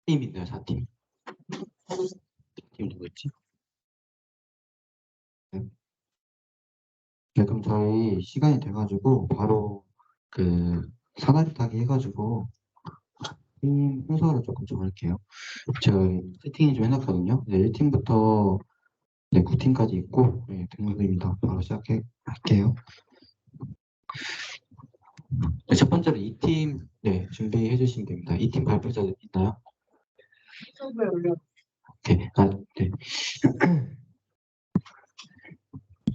4팀 있네요, 4팀. 팀 누구였지? 네. 네, 그럼 저희 시간이 돼가지고 바로 그 사다리 타기 해가지고 팀 순서를 조금 정할게요. 제가 세팅이 좀 해놨거든요. 네, 1팀부터 네, 9팀까지 있고 네, 등록입니다. 바로 시작할게요. 네, 첫 번째로 2팀 네, 준비해 주시면 됩니다. 2팀 발표자 있나요? 네, 네.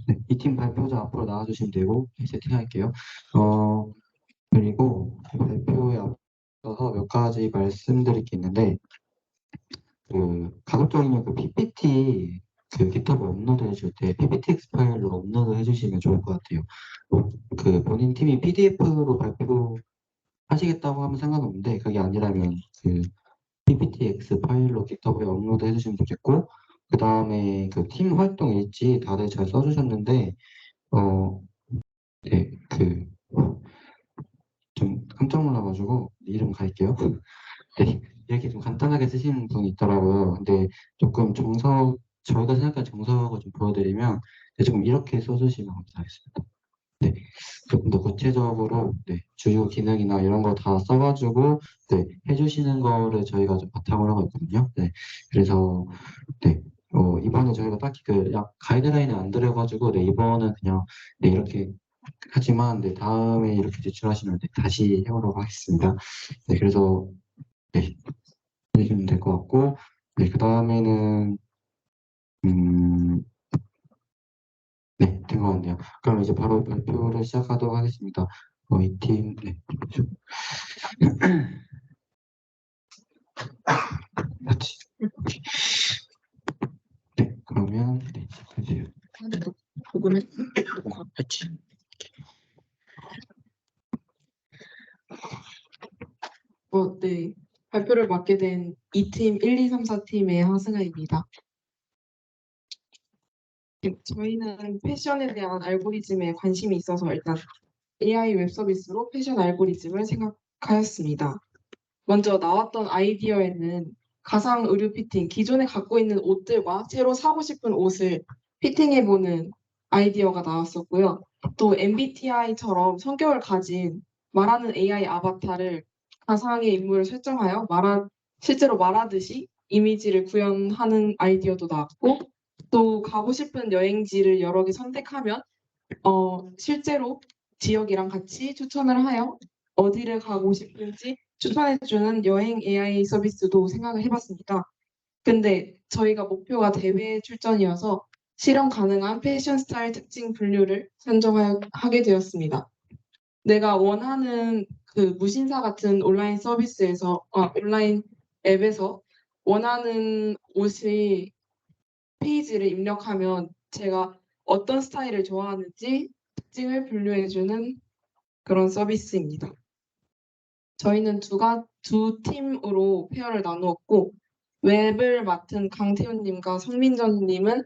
네, 2팀 발표자 앞으로 나와주시면 되고 네, 세팅할게요. 그리고 발표에 앞서서 몇 가지 말씀드릴 게 있는데 가급적이면 그 PPT 그 GitHub 업로드 해줄 때 PPTX 파일로 업로드 해주시면 좋을 것 같아요. 그 본인 팀이 PDF로 발표하시겠다고 하면 상관없는데 그게 아니라면 그 PPTX 파일로 GitHub에 업로드 해주시면 좋겠고 그 다음에 그 팀 활동 일지 다들 잘 써주셨는데 네, 좀 깜짝 놀라가지고 이름 갈게요. 네, 이렇게 좀 간단하게 쓰시는 분이 있더라고요. 근데 조금 저희가 생각한 정석을 좀 보여드리면 네, 조금 이렇게 써주시면 감사하겠습니다. 네, 조금 더 구체적으로 네, 주요 기능이나 이런 거 다 써가지고 네, 해주시는 거를 저희가 좀 바탕으로 하고 있거든요. 네, 그래서 네, 이번에 저희가 딱히 가이드라인을 안 드려가지고 네, 이번은 그냥 네, 이렇게 하지만 네, 다음에 이렇게 제출하시면 네, 다시 해보도록 하겠습니다. 네, 그래서 네, 해주시면 될 것 같고 네, 그 다음에는 네, 된 것 같네요. 그럼 이제 바로 발표를 시작하도록 하겠습니다. 이 팀, 네, 같이. 네, 그러면 네, 시작해주세요. 그거는 같이. 네. 발표를 맡게 된 2팀 1, 2, 3, 4팀의 하승아입니다. 저희는 패션에 대한 알고리즘에 관심이 있어서 일단 AI 웹 서비스로 패션 알고리즘을 생각하였습니다. 먼저 나왔던 아이디어에는 가상 의류 피팅, 기존에 갖고 있는 옷들과 새로 사고 싶은 옷을 피팅해보는 아이디어가 나왔었고요. 또 MBTI처럼 성격을 가진 말하는 AI 아바타를 가상의 인물을 설정하여 실제로 말하듯이 이미지를 구현하는 아이디어도 나왔고, 또 가고 싶은 여행지를 여러 개 선택하면 실제로 지역이랑 같이 추천을 하여 어디를 가고 싶은지 추천해주는 여행 AI 서비스도 생각을 해봤습니다. 근데 저희가 목표가 대회 출전이어서 실현 가능한 패션 스타일 특징 분류를 선정하게 되었습니다. 내가 원하는 그 무신사 같은 온라인 앱에서 원하는 옷의 페이지를 입력하면 제가 어떤 스타일을 좋아하는지 특징을 분류해주는 그런 서비스입니다. 저희는 두 팀으로 페어를 나누었고 웹을 맡은 강태훈님과 성민전님은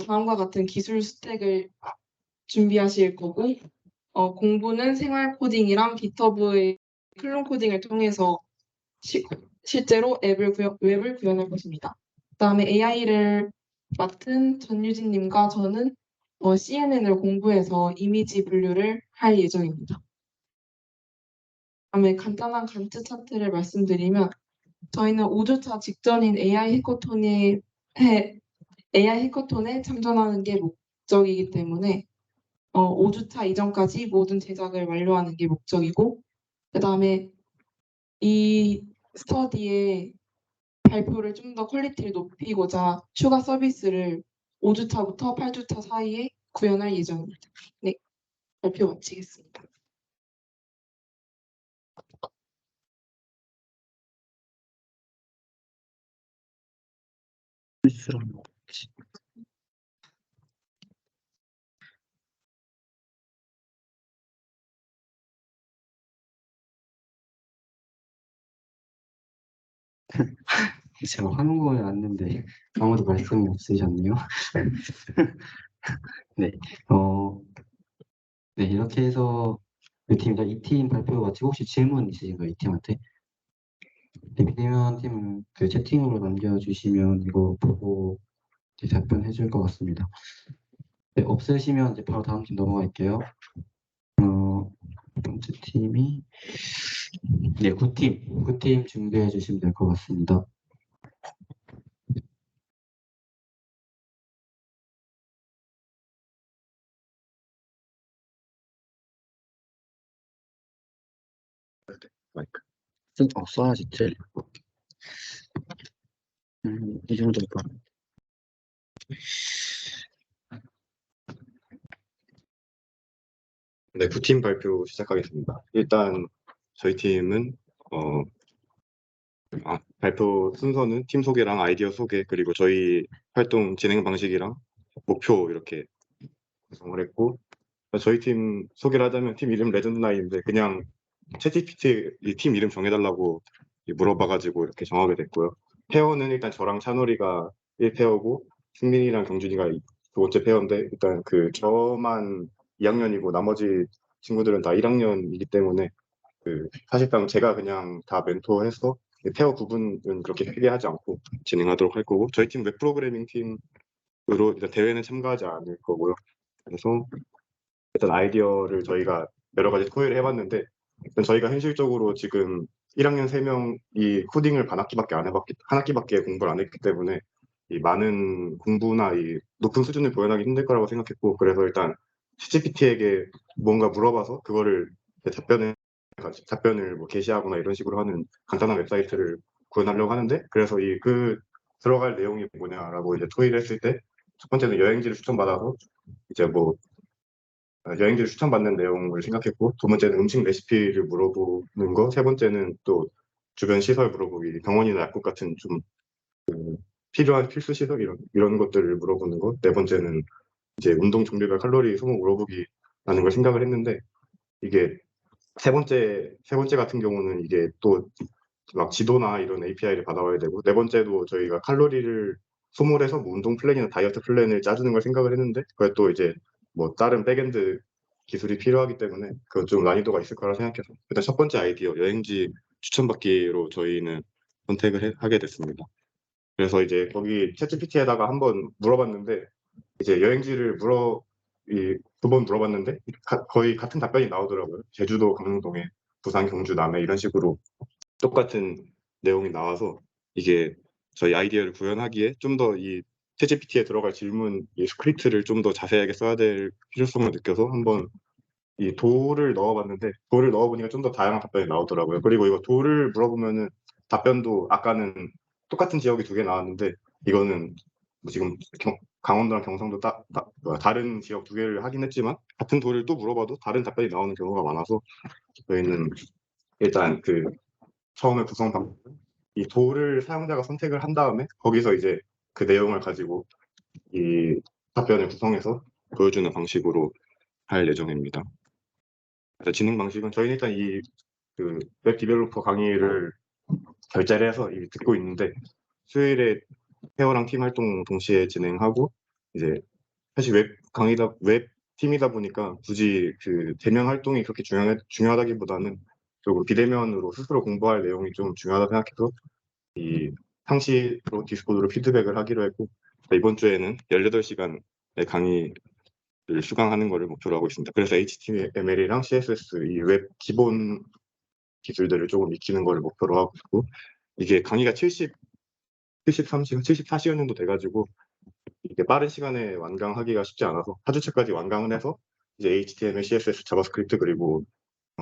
다음과 같은 기술 스택을 준비하실 거고 공부는 생활 코딩이랑 GitHub의 클론 코딩을 통해서 실제로 웹을 구현할 것입니다. 그다음에 AI를 맡은 전유진님과 저는 CNN을 공부해서 이미지 분류를 할 예정입니다. 다음에 간단한 간트 차트를 말씀드리면 저희는 5주차 직전인 AI 해커톤에 참전하는 게 목적이기 때문에 5주차 이전까지 모든 제작을 완료하는 게 목적이고 그 다음에 이 스터디의 발표를 좀 더 퀄리티를 높이고자 추가 서비스를 5주차부터 8주차 사이에 구현할 예정입니다. 네, 발표 마치겠습니다. 제가 화면을 왔는데 아무도 말씀이 없으셨네요. 네, 네, 이렇게 해서 몇 팀이다? 2팀 발표 마치고 혹시 질문 있으신가요? 이 팀한테? 네, 비대면 팀 그 채팅으로 남겨주시면 이거 보고 이제 답변해 줄 것 같습니다. 네, 없으시면 이제 바로 다음 팀 넘어갈게요. 첫 번째 팀이 네, 9팀 준비해 주시면 될 것 같습니다. 마이크. 써야지 제일. 이 정도 봐. 네, 9팀 발표 시작하겠습니다. 일단 저희 팀은 발표 순서는 팀 소개랑 아이디어 소개 그리고 저희 활동 진행 방식이랑 목표 이렇게 구성을 했고 저희 팀 소개를 하자면 팀 이름 레전드나인인데 그냥 챗GPT 이 팀 이름 정해달라고 물어봐가지고 이렇게 정하게 됐고요. 페어는 일단 저랑 찬월이가 1페어고 승민이랑 경준이가 두 번째 페어인데 일단 그 저만 2학년이고 나머지 친구들은 다 1학년이기 때문에 그 사실상 제가 그냥 다 멘토해서 페어 구분은 그렇게 크게 하지 않고 진행하도록 할 거고 저희 팀 웹 프로그래밍 팀으로 일단 대회는 참가하지 않을 거고요. 그래서 일단 아이디어를 저희가 여러 가지 토의를 해봤는데 일단 저희가 현실적으로 지금 1학년 3명이 코딩을 반학기밖에 안 해봤기 한 학기밖에 공부를 안 했기 때문에 이 많은 공부나 이 높은 수준을 보여하기 힘들 거라고 생각했고 그래서 일단 ChatGPT에게 뭔가 물어봐서 그거를 답변을 뭐 게시하거나 이런 식으로 하는 간단한 웹사이트를 구현하려고 하는데 그래서 이 그 들어갈 내용이 뭐냐라고 이제 토의를 했을 때 첫 번째는 여행지를 추천받아서 이제 뭐 여행지를 추천받는 내용을 생각했고 두 번째는 음식 레시피를 물어보는 거, 세 번째는 또 주변 시설 물어보기, 병원이나 약국 같은 좀 필요한 필수 시설 이런 것들을 물어보는 거, 네 번째는 이제 운동 종류별 칼로리 소모 물어보기라는 걸 생각을 했는데 이게 세 번째 같은 경우는 이게 또 막 지도나 이런 API를 받아와야 되고 네 번째도 저희가 칼로리를 소모를 해서 뭐 운동 플랜이나 다이어트 플랜을 짜주는 걸 생각을 했는데 그게 또 이제 뭐 다른 백엔드 기술이 필요하기 때문에 그건 좀 난이도가 있을 거라 생각해서 일단 첫 번째 아이디어 여행지 추천받기로 저희는 하게 됐습니다. 그래서 이제 거기 챗GPT에다가 한번 물어봤는데 이제 여행지를 두 번 물어봤는데 거의 같은 답변이 나오더라고요. 제주도, 강릉동해, 부산, 경주, 남해 이런 식으로 똑같은 내용이 나와서 이게 저희 아이디어를 구현하기에 좀 더 이 챗GPT에 들어갈 질문 이 스크립트를 좀 더 자세하게 써야 될 필요성을 느껴서 한번 이 도를 넣어봤는데 도를 넣어보니까 좀 더 다양한 답변이 나오더라고요. 그리고 이거 도를 물어보면은 답변도 아까는 똑같은 지역이 두 개 나왔는데 이거는 뭐 지금 강원도랑 경상도 다른 지역 두 개를 하긴 했지만 같은 도를 또 물어봐도 다른 답변이 나오는 경우가 많아서 저희는 일단 그 처음에 구성 방법 이 도를 사용자가 선택을 한 다음에 거기서 이제 그 내용을 가지고 이 답변을 구성해서 보여주는 방식으로 할 예정입니다. 그래서 진행 방식은 저희는 일단 웹 디벨로퍼 강의를 결제를 해서 듣고 있는데 수요일에 페어랑 팀 활동 동시에 진행하고 이제 사실 웹 팀이다 보니까 굳이 그 대면 활동이 그렇게 중요하다기보다는 조금 비대면으로 스스로 공부할 내용이 좀 중요하다 생각해서 이 상시로 디스코드로 피드백을 하기로 했고 이번 주에는 18시간의 강의를 수강하는 것을 목표로 하고 있습니다. 그래서 HTML이랑 CSS 이 웹 기본 기술들을 조금 익히는 것을 목표로 하고 있고 이게 강의가 73시간, 74시간 정도 돼가지고 이게 빠른 시간에 완강하기가 쉽지 않아서 4주차까지 완강을 해서 이제 HTML, CSS, 자바스크립트 그리고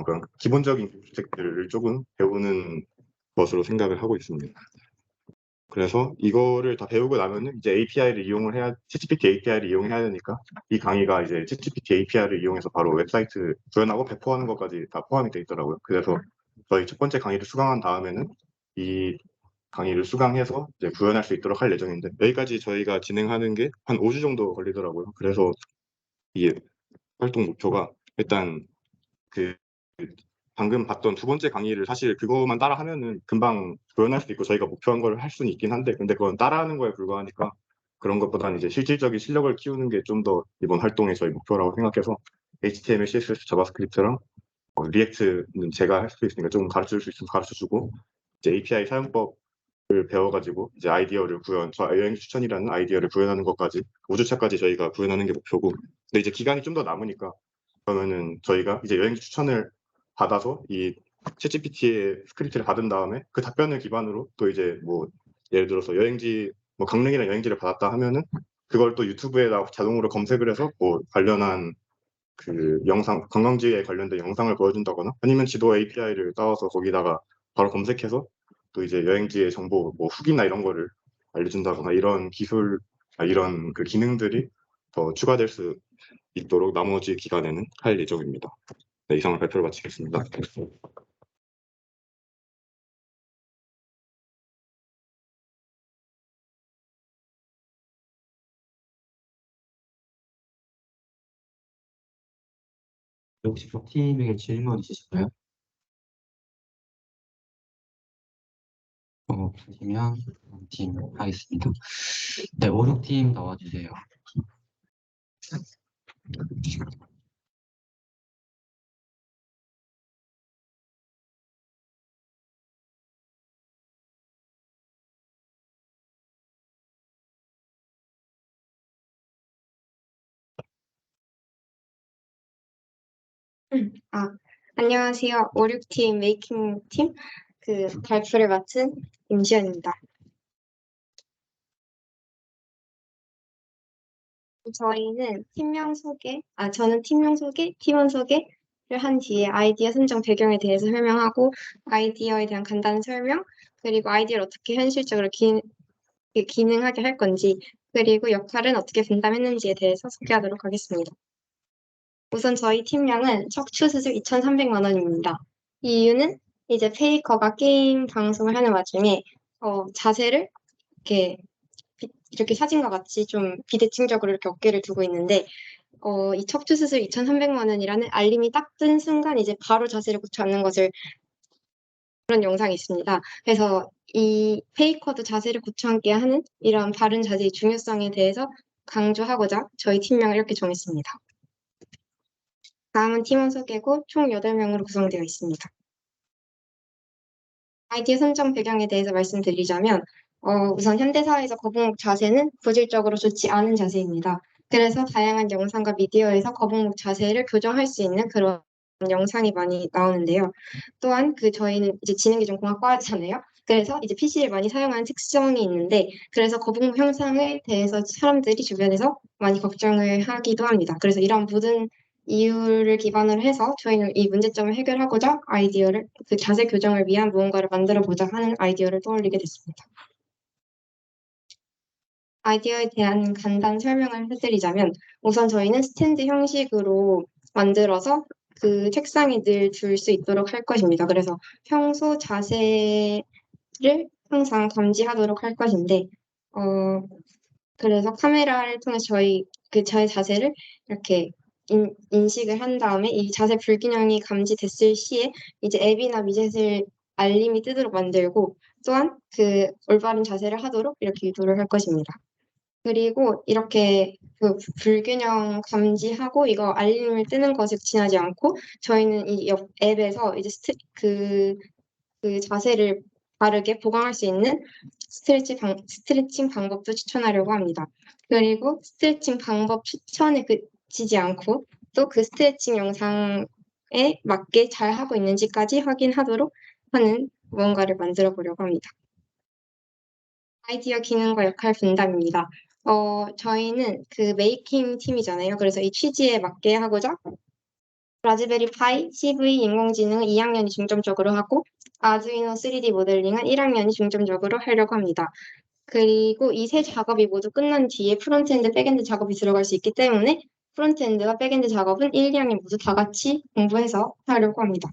그런 기본적인 기술들을 조금 배우는 것으로 생각을 하고 있습니다. 그래서 이거를 다 배우고 나면은 이제 챗GPT API를 이용해야 되니까 이 강의가 이제 챗GPT API를 이용해서 바로 웹사이트 구현하고 배포하는 것까지 다 포함이 돼 있더라고요. 그래서 저희 첫 번째 강의를 수강한 다음에는 이 강의를 수강해서 이제 구현할 수 있도록 할 예정인데 여기까지 저희가 진행하는 게 한 5주 정도 걸리더라고요. 그래서 이 활동 목표가 일단 그 방금 봤던 두 번째 강의를 사실 그거만 따라 하면은 금방 구현할 수도 있고 저희가 목표한 걸 할 수는 있긴 한데 근데 그건 따라하는 거에 불과하니까 그런 것보다는 이제 실질적인 실력을 키우는 게 좀 더 이번 활동의 저희 목표라고 생각해서 HTML, CSS, 자바스크립트랑 리액트는 제가 할 수 있으니까 좀 가르쳐 줄 수 있으면 가르쳐 주고 이제 API 사용법을 배워가지고 이제 아이디어를 저 여행지 추천이라는 아이디어를 구현하는 것까지 5주차까지 저희가 구현하는 게 목표고, 근데 이제 기간이 좀 더 남으니까 그러면은 저희가 이제 여행지 추천을 받아서 이 챗GPT의 스크립트를 받은 다음에 그 답변을 기반으로 또 이제 뭐 예를 들어서 여행지 뭐 강릉이나 여행지를 받았다 하면은 그걸 또 유튜브에다 자동으로 검색을 해서 뭐 관련한 그 영상, 관광지에 관련된 영상을 보여준다거나 아니면 지도 API를 따와서 거기다가 바로 검색해서 또 이제 여행지의 정보, 뭐 후기나 이런 거를 알려준다거나 이런 이런 그 기능들이 더 추가될 수 있도록 나머지 기간에는 할 예정입니다. 네, 이상을 발표를 마치겠습니다. 혹시 팀에게 질문 있으실까요? 없으시면 팀 하겠습니다. 네, 5, 6팀 나와주세요. 아, 안녕하세요. 5, 6팀 메이킹 팀 그 발표를 맡은 임지연입니다. 저는 팀명 소개, 팀원 소개를 한 뒤에 아이디어 선정 배경에 대해서 설명하고 아이디어에 대한 간단한 설명, 그리고 아이디어를 어떻게 현실적으로 기능하게 할 건지, 그리고 역할은 어떻게 분담했는지에 대해서 소개하도록 하겠습니다. 우선 저희 팀명은 척추수술 2,300만 원입니다. 이 이유는 이제 페이커가 게임 방송을 하는 와중에 자세를 이렇게 이렇게 사진과 같이 좀 비대칭적으로 이렇게 어깨를 두고 있는데 이 척추수술 2,300만 원이라는 알림이 딱 뜬 순간 이제 바로 자세를 고쳐 앉는 것을 그런 영상이 있습니다. 그래서 이 페이커도 자세를 고쳐 앉게 하는 이런 바른 자세의 중요성에 대해서 강조하고자 저희 팀명을 이렇게 정했습니다. 다음은 팀원 소개고 총 8명으로 구성되어 있습니다. 아이디어 선정 배경에 대해서 말씀드리자면 우선 현대사회에서 거북목 자세는 본질적으로 좋지 않은 자세입니다. 그래서 다양한 영상과 미디어에서 거북목 자세를 교정할 수 있는 그런 영상이 많이 나오는데요. 또한 저희는 이제 지능기술공학과잖아요. 그래서 이제 PC를 많이 사용하는 특성이 있는데 그래서 거북목 형상에 대해서 사람들이 주변에서 많이 걱정을 하기도 합니다. 그래서 이런 모든 이유를 기반으로 해서 저희는 이 문제점을 해결하고자 그 자세 교정을 위한 무언가를 만들어 보자 하는 아이디어를 떠올리게 됐습니다. 아이디어에 대한 간단 설명을 해드리자면 우선 저희는 스탠드 형식으로 만들어서 그 책상에 늘 둘 수 있도록 할 것입니다. 그래서 평소 자세를 항상 감지하도록 할 것인데 그래서 카메라를 통해서 저의 자세를 이렇게 인식을 한 다음에 이 자세 불균형이 감지됐을 시에 이제 앱이나 위젯을 알림이 뜨도록 만들고 또한 그 올바른 자세를 하도록 이렇게 유도를 할 것입니다. 그리고 이렇게 그 불균형 감지하고 이거 알림을 뜨는 것에 지나지 않고 저희는 이 앱에서 이제 그 자세를 바르게 보강할 수 있는 스트레칭 방법도 추천하려고 합니다. 그리고 스트레칭 방법 추천에 그치지 않고 또 그 스트레칭 영상에 맞게 잘 하고 있는지까지 확인하도록 하는 무언가를 만들어 보려고 합니다. 아이디어 기능과 역할 분담입니다. 저희는 그 메이킹 팀이잖아요. 그래서 이 취지에 맞게 하고자 라즈베리 파이, CV, 인공지능은 2학년이 중점적으로 하고 아두이노 3D 모델링은 1학년이 중점적으로 하려고 합니다. 그리고 이 세 작업이 모두 끝난 뒤에 프론트엔드, 백엔드 작업이 들어갈 수 있기 때문에 프론트엔드와 백엔드 작업은 1, 2학년 모두 다 같이 공부해서 하려고 합니다.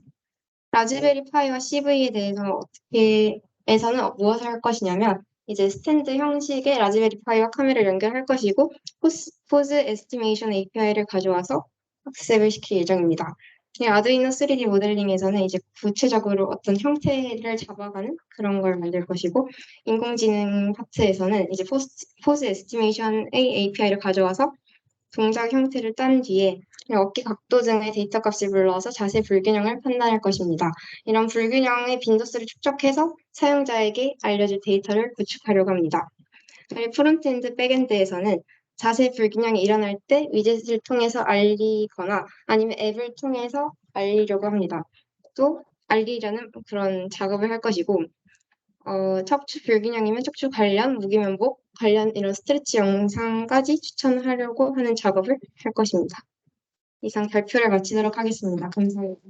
라즈베리 파이와 CV에 대해서는 무엇을 할 것이냐면 이제 스탠드 형식의 라즈베리 파이와 카메라를 연결할 것이고 포즈 에스티메이션 API를 가져와서 학습을 시킬 예정입니다. 아두이노 3D 모델링에서는 이제 구체적으로 어떤 형태를 잡아가는 그런 걸 만들 것이고 인공지능 파트에서는 이제 포즈 에스티메이션 API를 가져와서 동작 형태를 딴 뒤에 어깨 각도 등의 데이터 값을 불러서 자세 불균형을 판단할 것입니다. 이런 불균형의 빈도수를 축적해서 사용자에게 알려줄 데이터를 구축하려고 합니다. 그리고 프론트엔드, 백엔드에서는 자세 불균형이 일어날 때 위젯을 통해서 알리거나 아니면 앱을 통해서 알리려고 합니다. 또 알리려는 그런 작업을 할 것이고 척추 불균형이면 척추 관련, 무기면복 관련 이런 스트레치 영상까지 추천하려고 하는 작업을 할 것입니다. 이상 발표를 마치도록 하겠습니다. 감사합니다.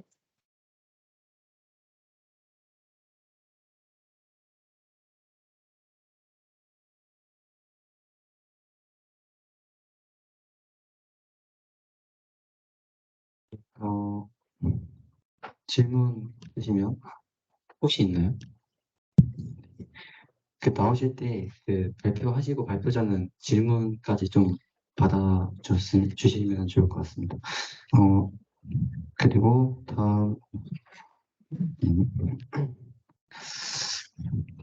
어, 질문 있으시면 혹시 있나요? 그 나오실 때 그 발표하시고 발표 전은 질문까지 좀 주시면 좋을 것 같습니다. 그리고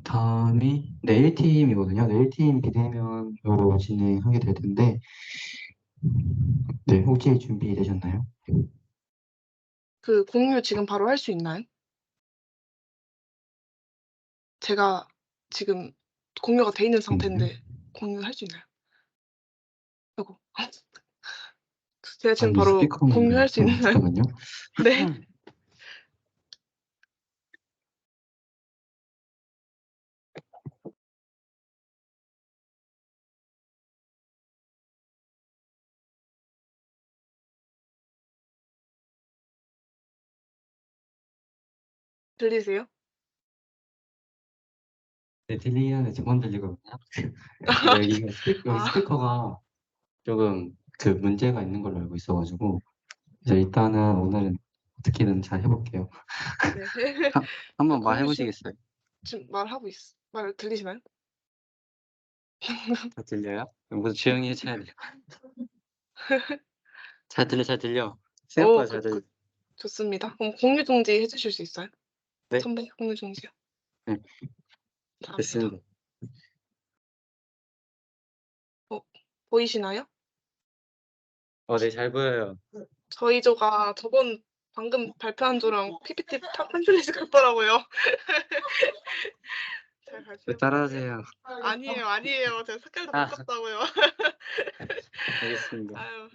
다음이 내일팀이거든요. 내일팀 비대면으로 진행하게 될 텐데, 네, 혹시 준비되셨나요? 그 공유 지금 바로 할 수 있나요? 제가 지금 공유가 돼 있는 상태인데 공유할 수 있나요? 아이고. 제가 지금 아니, 바로 스피커는 공유할 수 있나요? 잠깐만요. 네. 들리세요? 네, 들리는데 저만 들리거든요. 여기 아, 스피커가 조금 그 문제가 있는 걸로 알고 있어가지고, 이제 일단은 오늘은 어떻게든 잘 해볼게요. 네. 한번 공유 말해보시겠어요? 지금 말하고 말 들리시나요? 잘 들려요? 무슨 조용히 해줘야 돼요. 잘 들려. 생각보다 잘 들려. 좋습니다. 그럼 공유 중지 해주실 수 있어요? 네, 선배 공유 중지요. 네, 감사합니다. 됐습니다. 보이시나요? 네, 잘 보여요. 저희 조가 방금 발표한 조랑 PPT 팜플릿을 같더라고요. 잘 왜 발표. 따라하세요? 아니에요. 제가 색깔도 아. 바꿨다고요. 알겠습니다. 아유,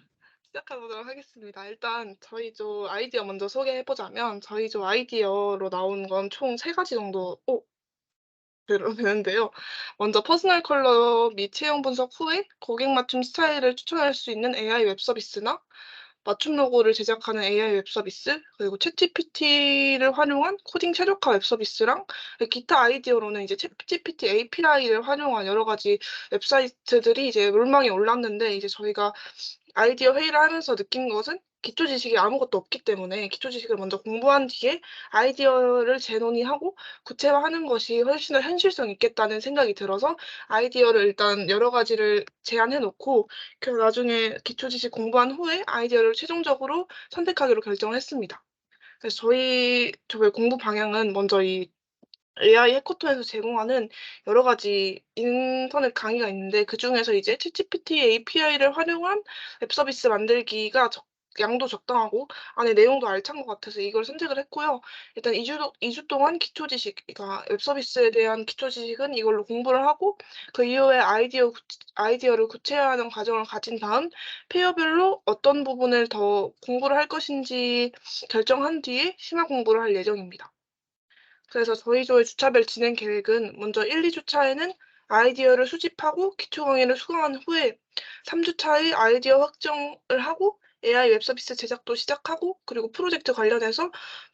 시작해보도록 하겠습니다. 일단 저희 조 아이디어 먼저 소개해보자면 저희 조 아이디어로 나온 건 총 3가지 정도 되는데요. 먼저 퍼스널 컬러 및 체형 분석 후에 고객 맞춤 스타일을 추천할 수 있는 AI 웹 서비스나 맞춤 로고를 제작하는 AI 웹 서비스, 그리고 챗GPT를 활용한 코딩 최적화 웹 서비스랑 기타 아이디어로는 이제 챗GPT API를 활용한 여러 가지 웹사이트들이 이제 롤망에 올랐는데 이제 저희가 아이디어 회의를 하면서 느낀 것은 기초 지식이 아무것도 없기 때문에 기초 지식을 먼저 공부한 뒤에 아이디어를 재논의하고 구체화하는 것이 훨씬 더 현실성 있겠다는 생각이 들어서 아이디어를 일단 여러 가지를 제안해 놓고 나중에 기초 지식 공부한 후에 아이디어를 최종적으로 선택하기로 결정을 했습니다. 그래서 저희 공부 방향은 먼저 이 AI 해커톤에서 제공하는 여러 가지 인터넷 강의가 있는데 그중에서 이제 챗GPT API를 활용한 웹 서비스 만들기가 양도 적당하고 안에 내용도 알찬 것 같아서 이걸 선택을 했고요. 일단 2주 동안 기초 지식, 그러니까 웹 서비스에 대한 기초 지식은 이걸로 공부를 하고 그 이후에 아이디어를 구체화하는 과정을 가진 다음 페어별로 어떤 부분을 더 공부를 할 것인지 결정한 뒤에 심화 공부를 할 예정입니다. 그래서 저희 조의 주차별 진행 계획은 먼저 1, 2주차에는 아이디어를 수집하고 기초 강의를 수강한 후에 3주차에 아이디어 확정을 하고 AI 웹 서비스 제작도 시작하고 그리고 프로젝트 관련해서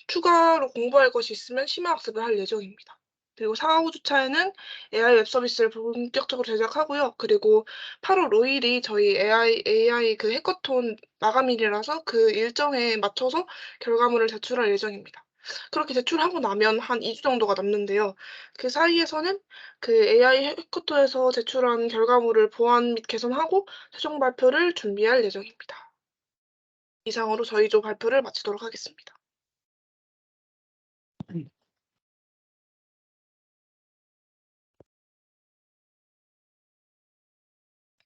추가로 공부할 것이 있으면 심화 학습을 할 예정입니다. 그리고 4, 5주차에는 AI 웹 서비스를 본격적으로 제작하고요. 그리고 8월 5일이 저희 AI 그 해커톤 마감일이라서 그 일정에 맞춰서 결과물을 제출할 예정입니다. 그렇게 제출하고 나면 한 2주 정도가 남는데요. 그 사이에서는 그 AI 해커톤에서 제출한 결과물을 보완 및 개선하고 최종 발표를 준비할 예정입니다. 이상으로 저희 조 발표를 마치도록 하겠습니다.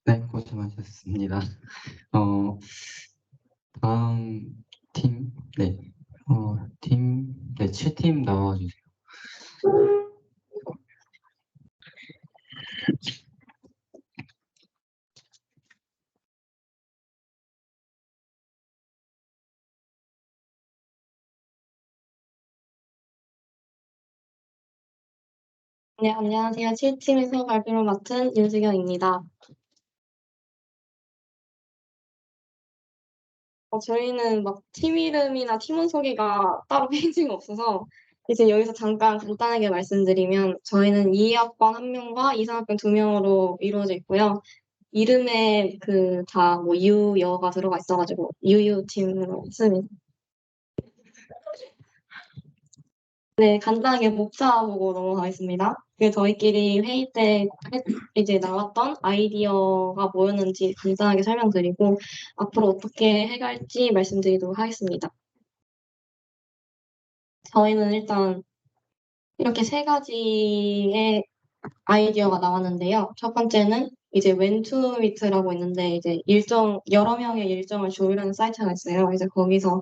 네, 고생하셨습니다. 어, 다음 팀, 네, 네, 7팀 나와주세요. 네, 안녕하세요. 7팀에서 발표를 맡은 윤수경입니다. 저희는 막 팀 이름이나 팀원 소개가 따로 페이지가 없어서 이제 여기서 잠깐 간단하게 말씀드리면 저희는 2학번 1명과 2, 3학번 2명으로 이루어져 있고요. 이름에 그 다 뭐 유여가 들어가 있어가지고 유유팀으로 했습니다. 네, 간단하게 목차 보고 넘어가겠습니다. 저희끼리 회의 때 이제 나왔던 아이디어가 뭐였는지 간단하게 설명드리고 앞으로 어떻게 해갈지 말씀드리도록 하겠습니다. 저희는 일단 이렇게 세 가지의 아이디어가 나왔는데요. 첫 번째는 이제 웬투위트라고 있는데 이제 여러 명의 일정을 조율하는 사이트가 있어요. 이제 거기서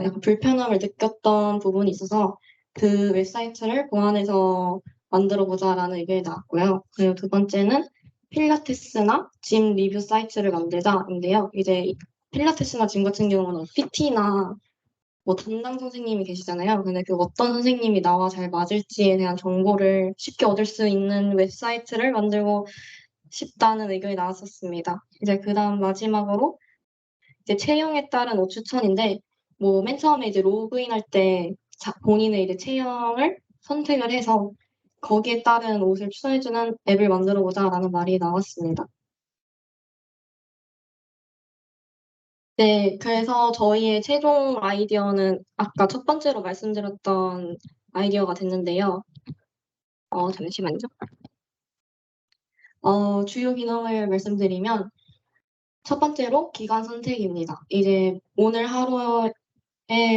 약간 불편함을 느꼈던 부분이 있어서 그 웹사이트를 보완해서 만들어 보자라는 의견이 나왔고요. 그리고 두 번째는 필라테스나 짐 리뷰 사이트를 만들자인데요. 이제 필라테스나 짐 같은 경우는 PT나 뭐 담당 선생님이 계시잖아요. 근데 그 어떤 선생님이 나와 잘 맞을지에 대한 정보를 쉽게 얻을 수 있는 웹사이트를 만들고 싶다는 의견이 나왔었습니다. 이제 그다음 마지막으로 이제 체형에 따른 옷 추천인데 뭐 맨 처음에 이제 로그인할 때 본인의 이제 체형을 선택을 해서 거기에 따른 옷을 추천해주는 앱을 만들어 보자라는 말이 나왔습니다. 네, 그래서 저희의 최종 아이디어는 아까 첫 번째로 말씀드렸던 아이디어가 됐는데요. 잠시만요. 주요 기능을 말씀드리면 첫 번째로 기간 선택입니다. 이제 오늘 하루에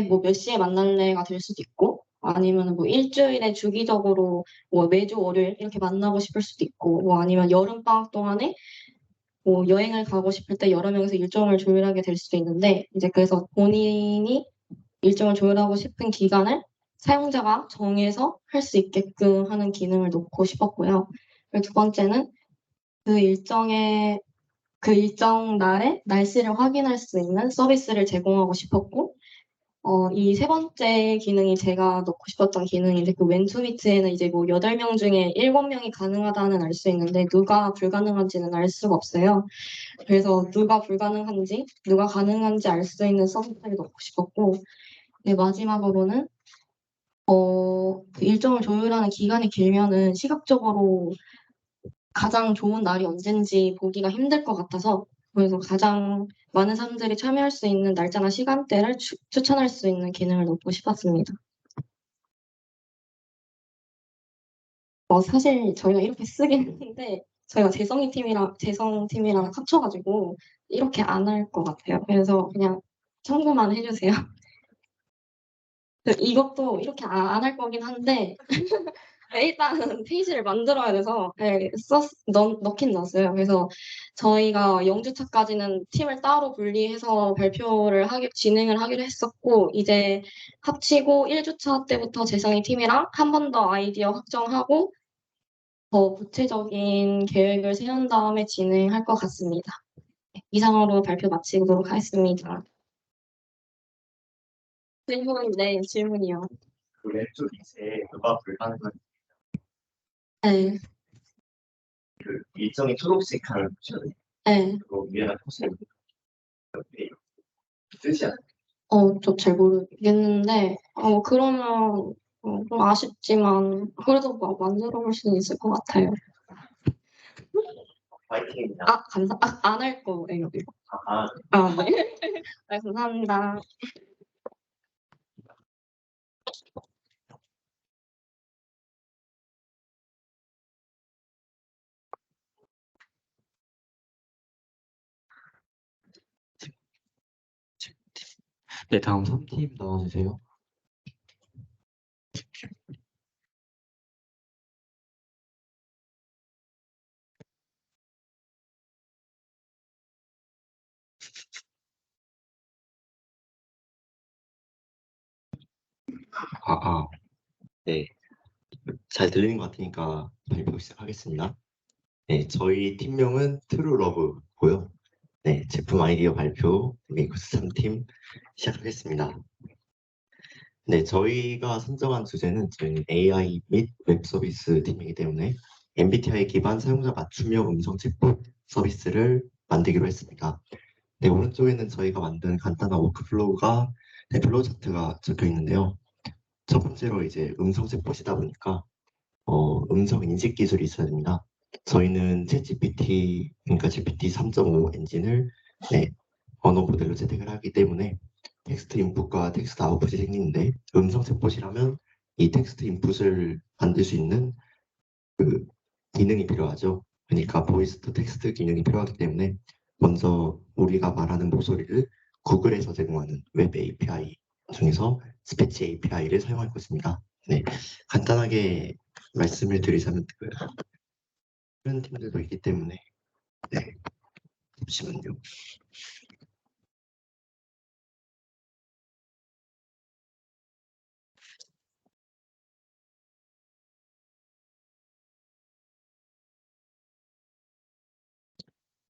뭐 몇 시에 만날래가 될 수도 있고 아니면 뭐 일주일에 주기적으로 뭐 매주 월요일 이렇게 만나고 싶을 수도 있고 뭐 아니면 여름방학 동안에 뭐 여행을 가고 싶을 때 여러 명이서 일정을 조율하게 될 수도 있는데 이제 그래서 본인이 일정을 조율하고 싶은 기간을 사용자가 정해서 할 수 있게끔 하는 기능을 놓고 싶었고요. 그리고 두 번째는 그 일정에 그 일정 날에 날씨를 확인할 수 있는 서비스를 제공하고 싶었고 이 세 번째 기능이 제가 넣고 싶었던 기능인데 그 웬투미트에는 이제 뭐 8명 중에 7명이 가능하다는 알 수 있는데 누가 불가능한지는 알 수가 없어요. 그래서 누가 불가능한지 누가 가능한지 알 수 있는 서비스를 넣고 싶었고 네, 마지막으로는 그 일정을 조율하는 기간이 길면은 시각적으로 가장 좋은 날이 언젠지 보기가 힘들 것 같아서 그래서 가장 많은 사람들이 참여할 수 있는 날짜나 시간대를 추천할 수 있는 기능을 넣고 싶었습니다. 사실 저희가 이렇게 쓰긴 했는데 저희가 재성팀이랑 합쳐가지고 이렇게 안 할 것 같아요. 그래서 그냥 참고만 해주세요. 이것도 이렇게 안 할 거긴 한데 일단은 페이지를 만들어야 돼서 네, 넣긴 넣었어요. 그래서 저희가 0주차까지는 팀을 따로 분리해서 진행을 하기로 했었고 이제 합치고 1주차 때부터 재성이 팀이랑 한 번 더 아이디어 확정하고 더 구체적인 계획을 세운 다음에 진행할 것 같습니다. 네, 이상으로 발표 마치도록 하겠습니다. 네, 질문이요. 그 왼쪽 밑에 누가 불가능한 네, 그 일정이 초록색깔을 보시면 네. 그거 위에다 보시면 옆에 뜻이 않아요. 저 잘 모르겠는데, 그러면 좀 아쉽지만, 그래도 막 만들어 볼 수는 있을 것 같아요. 파이팅입니다. 안 할 거예요, 이거. 아, 네. 네, 감사합니다. 네, 다음 3팀 나와주세요. 네. 잘 들리는 것 같으니까 발표 시작하겠습니다. 네, 저희 팀명은 트루러브고요. 네, 제품 아이디어 발표 메이커스 3팀 시작하겠습니다. 네, 저희가 선정한 주제는 저희는 AI 및 웹 서비스 팀이기 때문에 MBTI 기반 사용자 맞춤형 음성 챗봇 서비스를 만들기로 했습니다. 네, 오른쪽에는 저희가 만든 간단한 워크플로우가 네, 플로우 차트가 적혀 있는데요. 첫 번째로 이제 음성 챗봇이다 보니까 음성 인식 기술이 있어야 됩니다. 저희는 챗GPT, 그러니까 GPT 3.5 엔진을 네, 언어 모델로 채택을 하기 때문에 텍스트 인풋과 텍스트 아웃풋이 생기는데 음성 챗봇이라면 이 텍스트 인풋을 만들 수 있는 그 기능이 필요하죠. 그러니까 보이스 투 텍스트 기능이 필요하기 때문에 먼저 우리가 말하는 목소리를 구글에서 제공하는 웹 API 중에서 스피치 API를 사용할 것입니다. 네, 간단하게 말씀을 드리자면 다른 팀들도 있기 때문에 네, 잠시만요.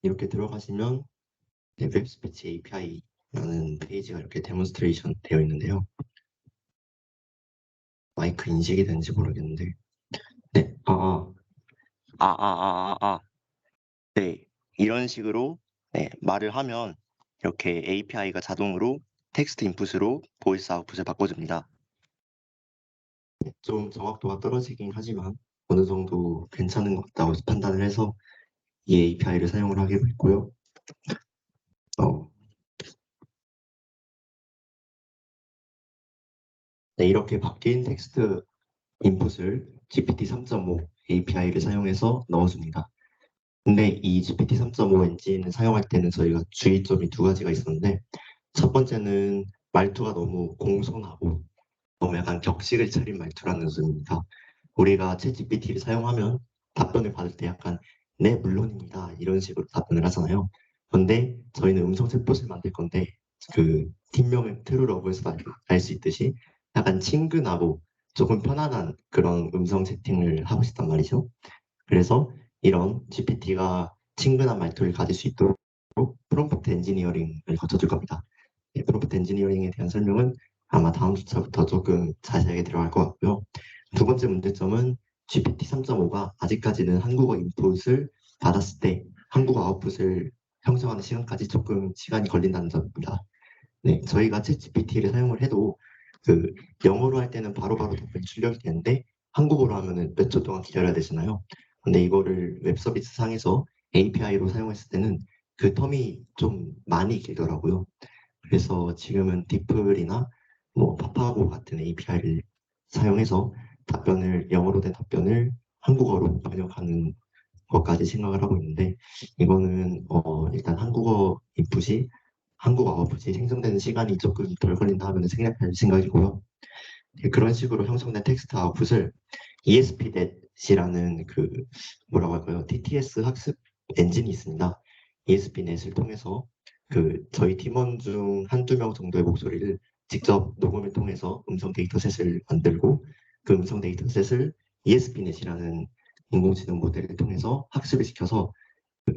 이렇게 들어가시면 네, 웹 스피치 API라는 페이지가 이렇게 데몬스트레이션 되어 있는데요. 마이크 인식이 되는지 모르겠는데 네, 네, 이런 식으로 네, 말을 하면 이렇게 API가 자동으로 텍스트 인풋으로 보이스 아웃풋을 바꿔줍니다. 좀 정확도가 떨어지긴 하지만 어느 정도 괜찮은 것 같다고 판단을 해서 이 API를 사용을 하기로 했고요. 네, 이렇게 바뀐 텍스트 인풋을 GPT 3.5 API를 사용해서 넣어줍니다. 근데 이 GPT 3.5 엔진을 사용할 때는 저희가 주의점이 두 가지가 있었는데 첫 번째는 말투가 너무 공손하고 너무 약간 격식을 차린 말투라는 점입니다. 우리가 챗GPT를 사용하면 답변을 받을 때 약간 네, 물론입니다. 이런 식으로 답변을 하잖아요. 근데 저희는 음성 챗봇을 만들 건데 그 팀명은 트루러브에서 알 수 있듯이 약간 친근하고 조금 편안한 그런 음성 채팅을 하고 싶단 말이죠. 그래서 이런 GPT가 친근한 말투를 가질 수 있도록 프롬프트 엔지니어링을 거쳐줄 겁니다. 프롬프트 엔지니어링에 대한 설명은 아마 다음 주차부터 조금 자세하게 들어갈 것 같고요. 두 번째 문제점은 GPT 3.5가 아직까지는 한국어 인풋을 받았을 때 한국어 아웃풋을 형성하는 시간까지 조금 시간이 걸린다는 점입니다. 네, 저희가 챗GPT를 사용을 해도 그 영어로 할 때는 바로바로 답변이 출력이 되는데 한국어로 하면은 몇 초 동안 기다려야 되잖아요. 근데 이거를 웹 서비스 상에서 API로 사용했을 때는 그 텀이 좀 많이 길더라고요. 그래서 지금은 디플이나 뭐 파파고 같은 API를 사용해서 답변을 영어로 된 답변을 한국어로 번역하는 것까지 생각을 하고 있는데 이거는 일단 한국어 아웃풋이 생성되는 시간이 조금 덜 걸린다 하면 생략할 생각이고요. 네, 그런 식으로 형성된 텍스트 아웃풋을 ESPNet이라는 그 뭐라고 할까요? TTS 학습 엔진이 있습니다. ESPNet을 통해서 그 저희 팀원 중 한두 명 정도의 목소리를 직접 녹음을 통해서 음성 데이터셋을 만들고 그 음성 데이터셋을 ESPNet이라는 인공지능 모델을 통해서 학습을 시켜서 그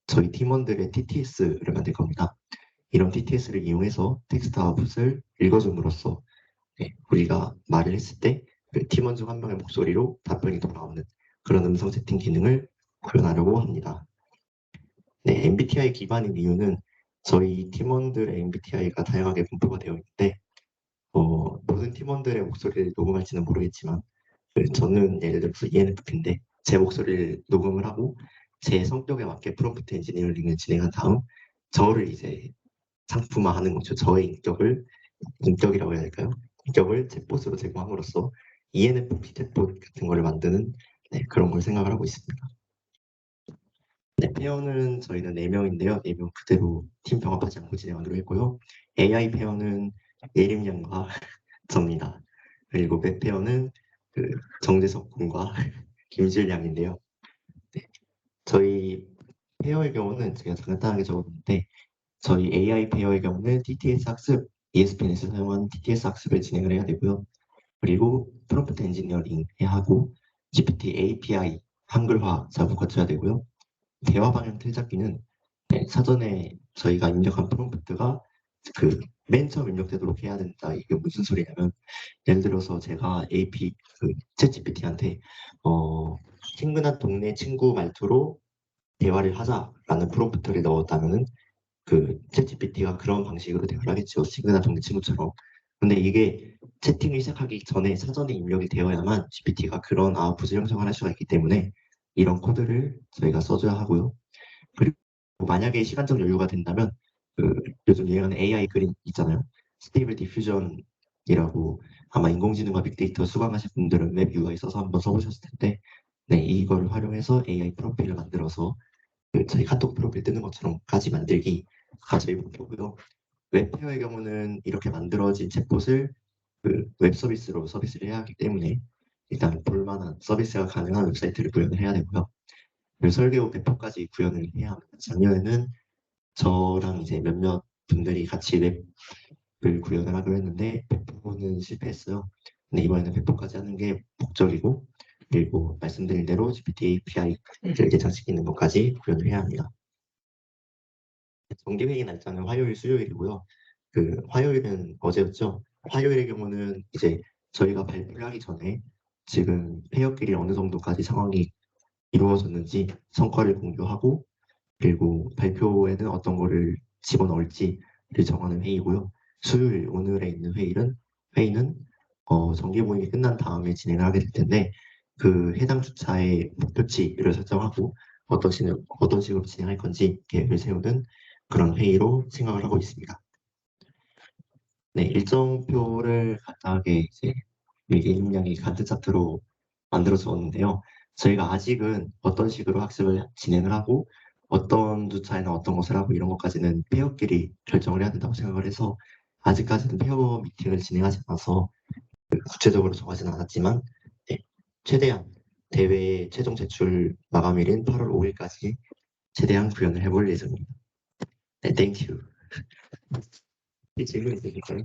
저희 팀원들의 TTS를 만들 겁니다. 이런 TTS를 이용해서 텍스트 아웃풋을 읽어줌으로써 네, 우리가 말을 했을 때 그 팀원 중 한 명의 목소리로 답변이 돌아오는 그런 음성 채팅 기능을 구현하려고 합니다. 네, MBTI 기반인 이유는 저희 팀원들의 MBTI가 다양하게 분포가 되어 있는데 모든 팀원들의 목소리를 녹음할지는 모르겠지만 저는 예를 들어서 ENFP인데 제 목소리를 녹음을 하고 제 성격에 맞게 프롬프트 엔지니어링을 진행한 다음 저를 이제 상품화하는 거죠. 저의 인격이라고 해야 될까요? 인격을 챗봇으로 제공함으로써 ENFP 챗봇 같은 걸 만드는 네, 그런 걸 생각을 하고 있습니다. 네, 페어는 저희는 4명인데요. 4명 그대로 팀 병합하지 않고 진행하기로 했고요. AI 페어는 예림 양과 접니다. 그리고 웹 페어는 그 정재석 군과 김질 양인데요. 네, 저희 페어의 경우는 제가 간단하게 적었는데 저희 AI 페어의 경우는 TTS 학습, ESPN에서 사용한 TTS 학습을 진행을 해야 되고요. 그리고 프롬프트 엔지니어링 해야 하고 GPT API 한글화 작업 거쳐야 되고요. 대화 방향 틀 잡기는 사전에 저희가 입력한 프롬프트가 그 맨 처음 입력되도록 해야 된다. 이게 무슨 소리냐면 예를 들어서 제가 챗GPT한테 친근한 동네 친구 말투로 대화를 하자라는 프롬프트를 넣었다면은 그 챗GPT가 그런 방식으로 대화를 하겠죠. 친근한 동네 친구처럼. 근데 이게 채팅을 시작하기 전에 사전에 입력이 되어야만 GPT가 그런 아웃풋을 형성을 할 수가 있기 때문에 이런 코드를 저희가 써줘야 하고요. 그리고 만약에 시간적 여유가 된다면 그 요즘 유행하는 AI 그림 있잖아요. 스테이블 디퓨전이라고 아마 인공지능과 빅데이터 수강하실 분들은 웹 UI 써서 한번 써보셨을 텐데 네, 이걸 활용해서 AI 프로필을 만들어서 저희 카톡 프로필 뜨는 것처럼까지 만들기가 저희 목표고요. 웹페어의 경우는 이렇게 만들어진 챗봇을 웹 서비스로 서비스를 해야 하기 때문에 일단 볼만한 서비스가 가능한 웹사이트를 구현을 해야 되고요. 그리고 설계 후 배포까지 구현을 해야 합니다. 작년에는 저랑 이제 몇몇 분들이 같이 웹을 구현을 하기로 했는데 배포는 실패했어요. 근데 이번에는 배포까지 하는 게 목적이고 그리고 말씀드린 대로 GPT API를 개장시키는 것까지 구현을 해야 합니다. 정기회의 날짜는 화요일, 수요일이고요. 화요일은 어제였죠. 화요일의 경우는 이제 저희가 발표를 하기 전에 지금 폐업길이 어느 정도까지 상황이 이루어졌는지 성과를 공유하고 그리고 발표에는 어떤 거를 집어넣을지를 정하는 회의고요. 수요일 오늘에 있는 회의는 정기 모임이 끝난 다음에 진행을 하게 될 텐데 그 해당 주차의 목표치를 설정하고 어떤 식으로 진행할 건지 계획을 세우는 그런 회의로 생각을 하고 있습니다. 네, 일정표를 간단하게 이제 미리 입력이 간트 차트로 만들어서 왔는데요. 저희가 아직은 어떤 식으로 학습을 진행을 하고 어떤 주차에는 어떤 것을 하고 이런 것까지는 페어끼리 결정을 해야 된다고 생각을 해서 아직까지는 페어 미팅을 진행하지 않아서 구체적으로 정하지는 않았지만 네, 최대한 대회 최종 제출 마감일인 8월 5일까지 최대한 구현을 해볼 예정입니다. 네, 땡큐. 질문 있으실까요?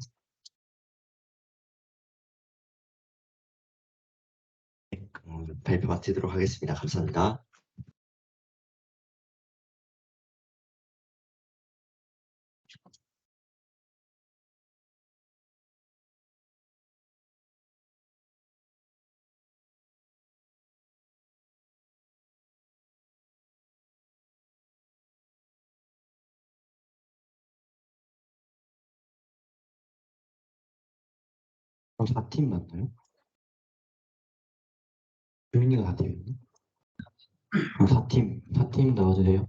네, 발표 마치도록 하겠습니다. 감사합니다. 그럼 4팀 맞나요? 유민이가 4팀이었나? 그럼 4팀 넣어주세요.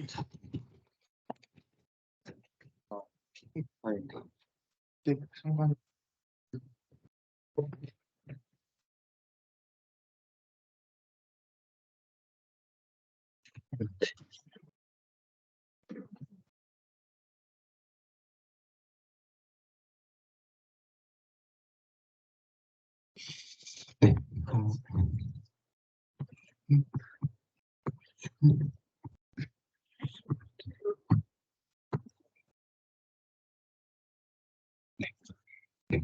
4팀. 상관 네.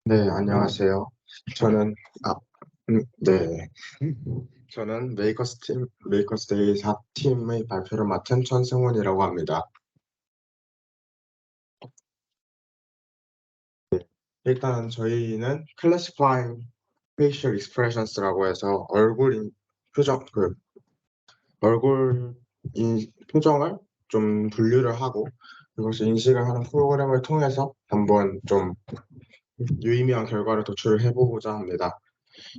네, 안녕하세요. 저는 네, 저는 메이커스데이 4팀의 발표를 맡은 천승훈이라고 합니다. 일단 저희는 Classifying Facial Expressions라고 해서 표정을 좀 분류를 하고 그것을 인식을 하는 프로그램을 통해서 한번 좀 유의미한 결과를 도출을 해보고자 합니다.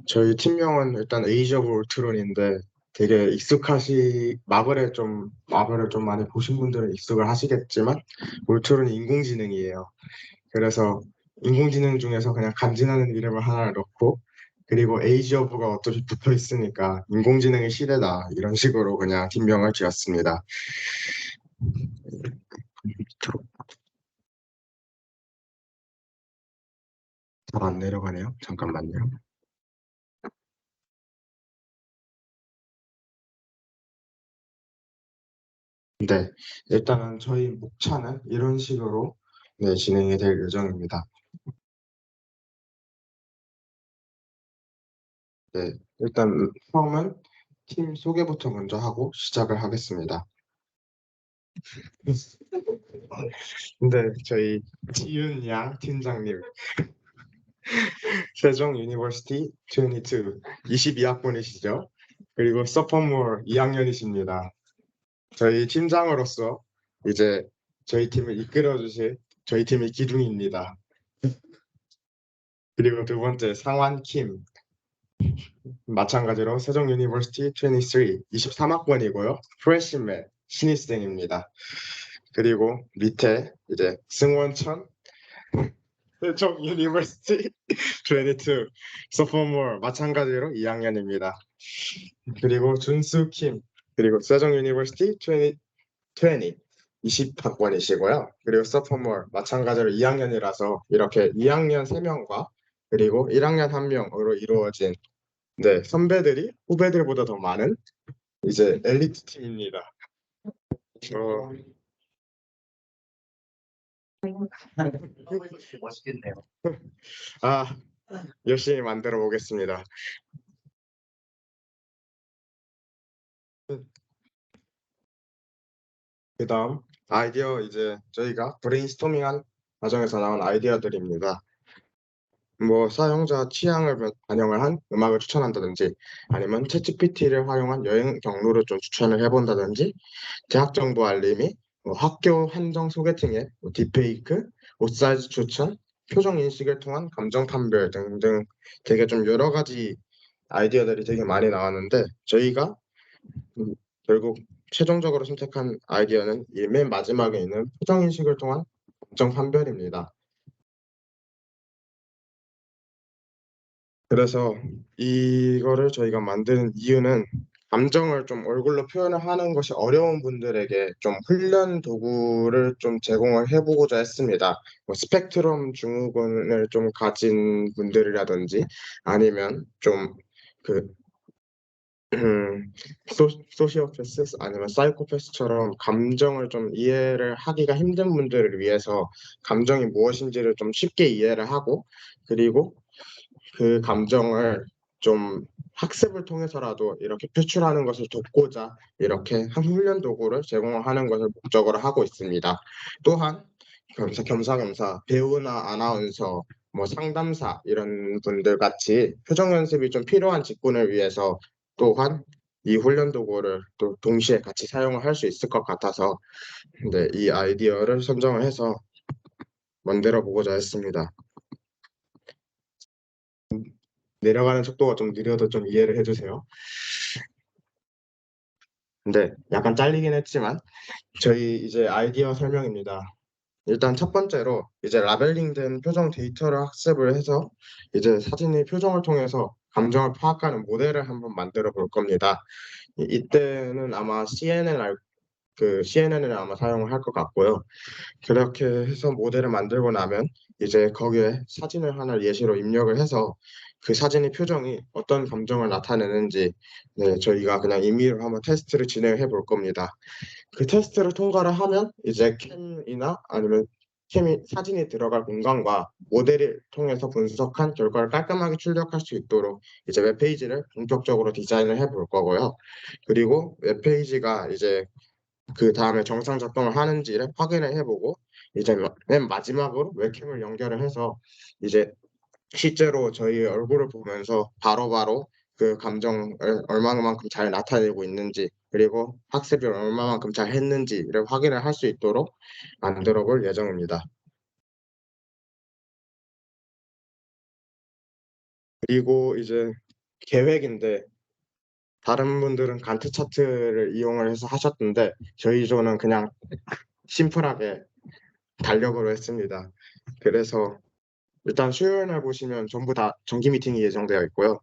저희 팀명은 일단 에이지 오브 울트론인데 되게 마블을 좀 많이 보신 분들은 익숙을 하시겠지만 울트론이 인공지능이에요. 그래서 인공지능 중에서 그냥 간지나는 이름을 하나를 넣고 그리고 에이지 오브가 어차피 붙어 있으니까 인공지능의 시대다 이런 식으로 그냥 팀명을 지었습니다. 잘 안 내려가네요. 잠깐만요. 네, 일단은 저희 목차는 이런 식으로 네, 진행이 될 예정입니다. 네, 일단 처음은 팀 소개부터 먼저 하고 시작을 하겠습니다. 네, 저희 지윤 양 팀장님, 세종 유니버시티 22학번이시죠? 그리고 서퍼몰 2학년이십니다. 저희 팀장으로서 이제 저희 팀을 이끌어 주실 저희 팀의 기둥입니다. 그리고 두 번째 상환 킴, 마찬가지로 세종 유니버시티 23학번이고요. 프레시맨 신입생입니다. 그리고 밑에 이제 승원천 세종 유니버시티 22 소포몰 마찬가지로 2학년입니다. 그리고 준수 킴 그리고 세종 유니버시티 20학번이시고요. 그리고 소포몰 마찬가지로 2학년이라서 이렇게 2학년 3명과 그리고 1학년 1명으로 이루어진 네, 선배들이 후배들보다 더 많은 이제 엘리트 팀입니다. 멋있겠네요. 아, 열심히 만들어 보겠습니다. 그다음 아이디어 이제 저희가 브레인스토밍한 과정에서 나온 아이디어들입니다. 뭐 사용자 취향을 반영을 한 음악을 추천한다든지 아니면 챗GPT를 활용한 여행 경로를 좀 추천을 해본다든지 대학 정보 알림이 학교 한정 소개팅 앱, 딥페이크, 옷 사이즈 추천, 표정 인식을 통한 감정 판별 등등 되게 좀 여러 가지 아이디어들이 되게 많이 나왔는데 저희가 결국 최종적으로 선택한 아이디어는 이 맨 마지막에 있는 표정 인식을 통한 감정 판별입니다. 그래서 이거를 저희가 만드는 이유는 감정을 좀 얼굴로 표현을 하는 것이 어려운 분들에게 좀 훈련 도구를 좀 제공을 해보고자 했습니다. 뭐 스펙트럼 증후군을 좀 가진 분들이라든지 아니면 좀그 소시오패스 아니면 사이코패스처럼 감정을 좀 이해를 하기가 힘든 분들을 위해서 감정이 무엇인지를 좀 쉽게 이해를 하고 그리고 그 감정을 좀 학습을 통해서라도 이렇게 표출하는 것을 돕고자 이렇게 한 훈련 도구를 제공하는 것을 목적으로 하고 있습니다. 또한 겸사겸사 배우나 아나운서 뭐 상담사 이런 분들 같이 표정 연습이 좀 필요한 직군을 위해서 또한 이 훈련 도구를 또 동시에 같이 사용을 할 수 있을 것 같아서 네, 이 아이디어를 선정을 해서 만들어 보고자 했습니다. 내려가는 속도가 좀 느려도 좀 이해를 해주세요. 근데 약간 잘리긴 했지만 저희 이제 아이디어 설명입니다. 일단 첫 번째로 이제 라벨링된 표정 데이터를 학습을 해서 이제 사진의 표정을 통해서 감정을 파악하는 모델을 한번 만들어 볼 겁니다. 이때는 아마 CNN을 아마 사용을 할 것 같고요. 그렇게 해서 모델을 만들고 나면 이제 거기에 사진을 하나 예시로 입력을 해서 그 사진의 표정이 어떤 감정을 나타내는지 네, 저희가 그냥 임의로 한번 테스트를 진행해 볼 겁니다. 그 테스트를 통과를 하면 이제 캠이나 아니면 캠이 사진이 들어갈 공간과 모델을 통해서 분석한 결과를 깔끔하게 출력할 수 있도록 이제 웹페이지를 본격적으로 디자인을 해 볼 거고요. 그리고 웹페이지가 이제 그 다음에 정상 작동을 하는지를 확인을 해보고 이제 맨 마지막으로 웹캠을 연결을 해서 이제 실제로 저희 얼굴을 보면서 바로바로 그 감정을 얼마만큼 잘 나타내고 있는지 그리고 학습을 얼마만큼 잘 했는지를 확인을 할 수 있도록 만들어 볼 예정입니다. 그리고 이제 계획인데 다른 분들은 간트 차트를 이용을 해서 하셨던데 저희 조는 그냥 심플하게 달력으로 했습니다. 그래서 일단 수요일 날 보시면 전부 다 정기 미팅이 예정되어 있고요.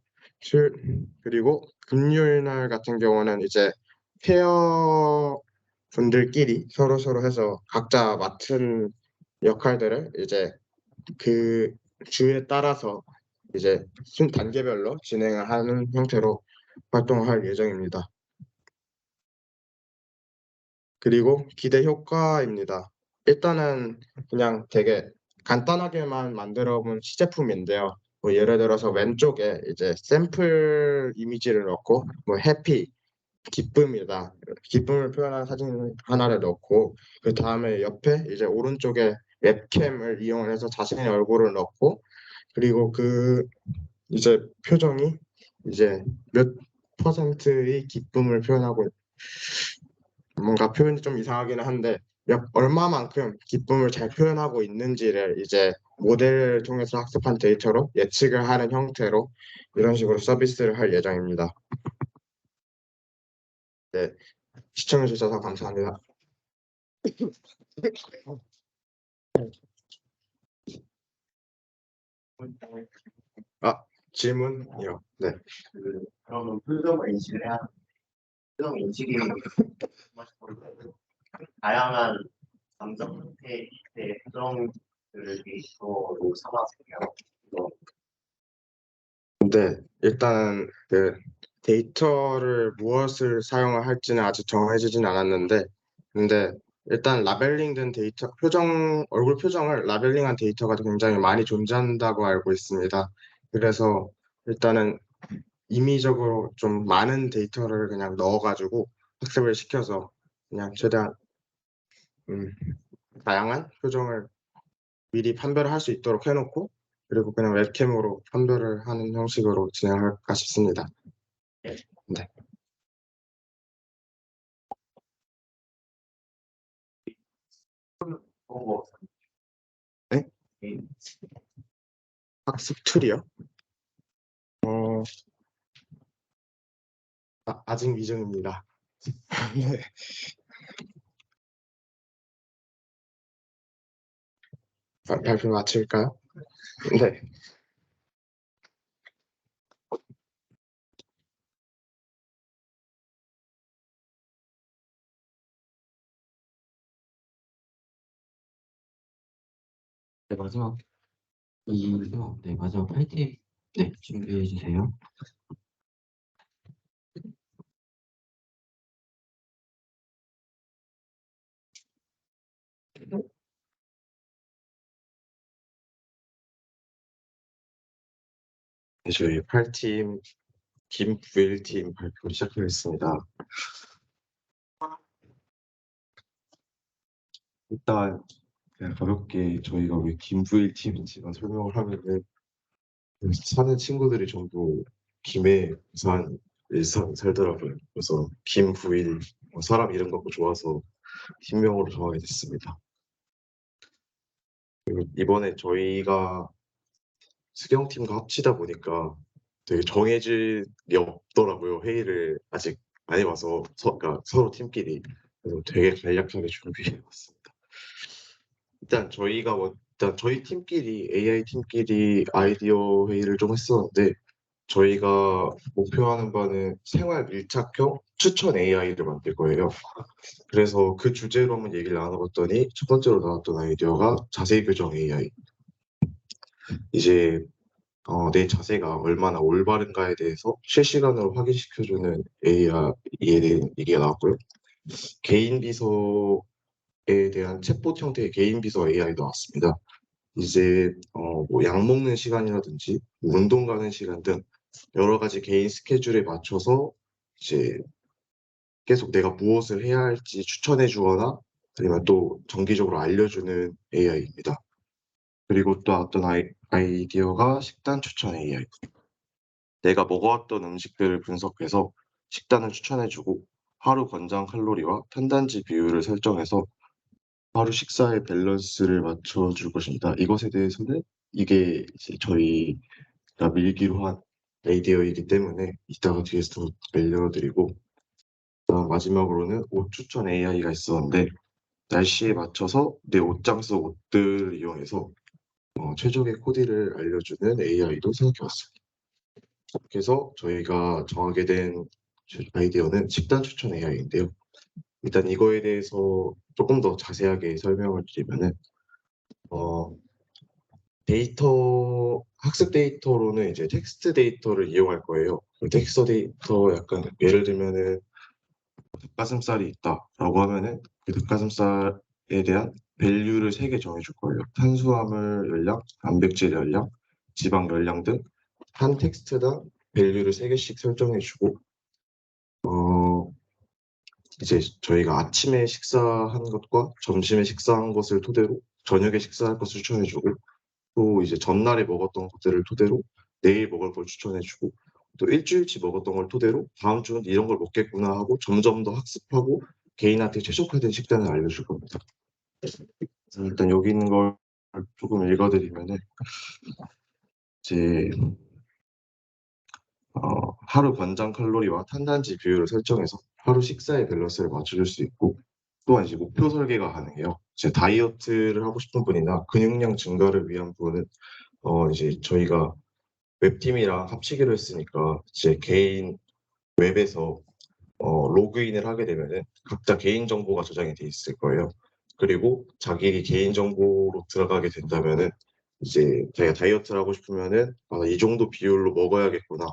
그리고 금요일 날 같은 경우는 이제 페어 분들끼리 서로 해서 각자 맡은 역할들을 이제 그 주에 따라서 이제 순 단계별로 진행을 하는 형태로 활동할 예정입니다. 그리고 기대 효과입니다. 일단은 그냥 되게 간단하게만 만들어 본 시제품인데요. 뭐 예를 들어서 왼쪽에 이제 샘플 이미지를 넣고 뭐 해피, 기쁨이다. 기쁨을 표현한 사진 하나를 넣고 그 다음에 옆에 이제 오른쪽에 웹캠을 이용해서 자신의 얼굴을 넣고 그리고 그 이제 표정이 이제 몇 퍼센트의 기쁨을 표현하고 뭔가 표현이 좀 이상하기는 한데 얼마만큼 기쁨을 잘 표현하고 있는지를 이제 모델을 통해서 학습한 데이터로 예측을 하는 형태로 이런 식으로 서비스를 할 예정입니다. 네, 시청해 주셔서 감사합니다. 질문이요. 네. 그러면 표정을 인식을 해야 표정 인식이 다양한 감정 상태의 표정들을 데이터로 삼아서 네, 일단 그 데이터를 무엇을 사용을 할지는 아직 정해지진 않았는데, 근데 일단 라벨링된 데이터, 얼굴 표정을 라벨링한 데이터가 굉장히 많이 존재한다고 알고 있습니다. 그래서 일단은 임의적으로 좀 많은 데이터를 그냥 넣어가지고 학습을 시켜서 그냥 최대한 음, 다양한 표정을 미리 판별을 할 수 있도록 해놓고 그리고 그냥 웹캠으로 판별을 하는 형식으로 진행할까 싶습니다. 네. 네? 학습 툴이요? 아직 미정입니다. 네. 발표 마칠까요? 네. 네, 마지막 네, 마지막 8팀 네, 준비해 주세요. 저희 8팀 김부일팀 발표 시작하겠습니다. 일단 그냥 가볍게 저희가 왜 김부일 팀인지만 설명을 하면은 그 사는 친구들이 전부 김해, 부산, 일산 살더라고요. 그래서 김부일 사람 이름 갖고 좋아서 팀명으로 정하게 됐습니다. 그리고 이번에 저희가 수경팀과 합치다 보니까 되게 정해질이 없더라고요. 회의를 아직 안 해봐서 그러니까 서로 팀끼리 그래서 되게 간략하게 준비해봤습니다. 일단 일단 저희 팀끼리 AI 팀끼리 아이디어 회의를 좀 했었는데 저희가 목표하는 바는 생활 밀착형 추천 AI를 만들 거예요. 그래서 그 주제로 한번 얘기를 나눠봤더니 첫 번째로 나왔던 아이디어가 자세 교정 AI. 이제 내 자세가 얼마나 올바른가에 대해서 실시간으로 확인시켜주는 AI에 대한 얘기가 나왔고요. 개인 비서에 대한 챗봇 형태의 개인 비서 AI도 나왔습니다. 이제 뭐 약 먹는 시간이라든지 뭐 운동 가는 시간 등 여러 가지 개인 스케줄에 맞춰서 이제 계속 내가 무엇을 해야 할지 추천해 주거나 아니면 또 정기적으로 알려주는 AI입니다. 그리고 또 어떤 아이디어가 식단 추천 AI. 내가 먹어왔던 음식들을 분석해서 식단을 추천해주고 하루 권장 칼로리와 탄단지 비율을 설정해서 하루 식사의 밸런스를 맞춰줄 것입니다. 이것에 대해서는 이게 이제 저희가 밀기로 한 아이디어이기 때문에 이따가 뒤에서 더 알려드리고 그다음 마지막으로는 옷 추천 AI가 있었는데 날씨에 맞춰서 내 옷장 속 옷들을 이용해서 최적의 코디를 알려주는 AI도 생각해봤습니다. 그래서 저희가 정하게 된 아이디어는 식단 추천 AI인데요. 일단 이거에 대해서 조금 더 자세하게 설명을 드리면은 학습 데이터로는 이제 텍스트 데이터를 이용할 거예요. 텍스트 데이터 약간 예를 들면은 닭가슴살이 있다라고 하면은 그 닭가슴살에 대한 밸류를 3개 정해줄 거예요. 탄수화물 열량, 단백질 열량, 지방 열량 등 한 텍스트당 밸류를 3개씩 설정해주고 이제 저희가 아침에 식사한 것과 점심에 식사한 것을 토대로 저녁에 식사할 것을 추천해주고 또 이제 전날에 먹었던 것들을 토대로 내일 먹을 걸 추천해주고 또 일주일치 먹었던 걸 토대로 다음 주는 이런 걸 먹겠구나 하고 점점 더 학습하고 개인한테 최적화된 식단을 알려줄 겁니다. 그래서 일단 여기 있는 걸 조금 읽어드리면은 이제 하루 권장 칼로리와 탄단지 비율을 설정해서 하루 식사의 밸런스를 맞춰줄 수 있고 또한 이제 목표 설계가 가능해요. 이제 다이어트를 하고 싶은 분이나 근육량 증가를 위한 분은 이제 저희가 웹팀이랑 합치기로 했으니까 이제 개인 웹에서 로그인을 하게 되면은 각자 개인 정보가 저장이 돼 있을 거예요. 그리고 자기 개인 정보로 들어가게 된다면은 이제 자기가 다이어트를 하고 싶으면은 이 정도 비율로 먹어야겠구나.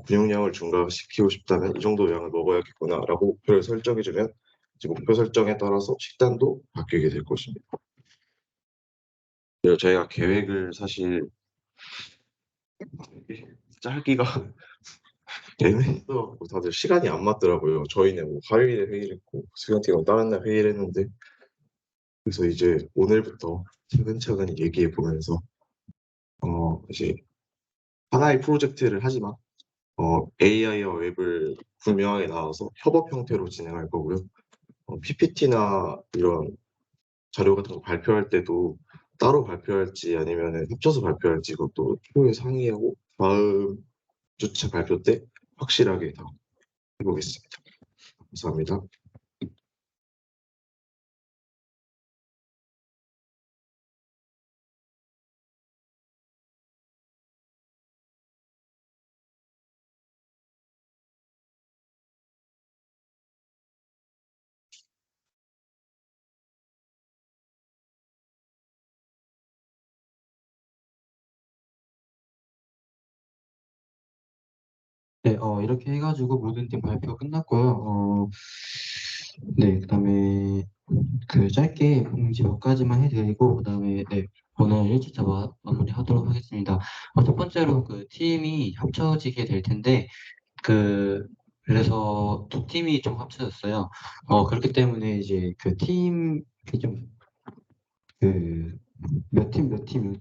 근육량을 증가시키고 싶다면 이 정도 양을 먹어야겠구나라고 목표를 설정해주면 이제 목표 설정에 따라서 식단도 바뀌게 될 것입니다. 그리고 저희가 계획을 사실 짜기가 애매해서 다들 시간이 안 맞더라고요. 저희는 뭐 화요일에 회의를 했고 수경팀은 다른 날 회의를 했는데 그래서 이제 오늘부터 차근차근히 얘기해 보면서 이제 하나의 프로젝트를 하지만 AI와 웹을 분명하게 나눠서 협업 형태로 진행할 거고요. PPT나 이런 자료 같은 거 발표할 때도 따로 발표할지 아니면 합쳐서 발표할지 그것도 초에 상의하고 다음 주차 발표 때 확실하게 다 해보겠습니다. 감사합니다. 네, 이렇게 해가지고 모든 팀 발표 끝났고요. 네, 그다음에 그 짧게 공지 몇 가지만 해드리고 그다음에 네, 오늘 1주차 마무리하도록 하겠습니다. 첫 번째로 그 팀이 합쳐지게 될 텐데 그래서 두 팀이 좀 합쳐졌어요. 그렇기 때문에 이제 그 팀이 좀 그 몇 팀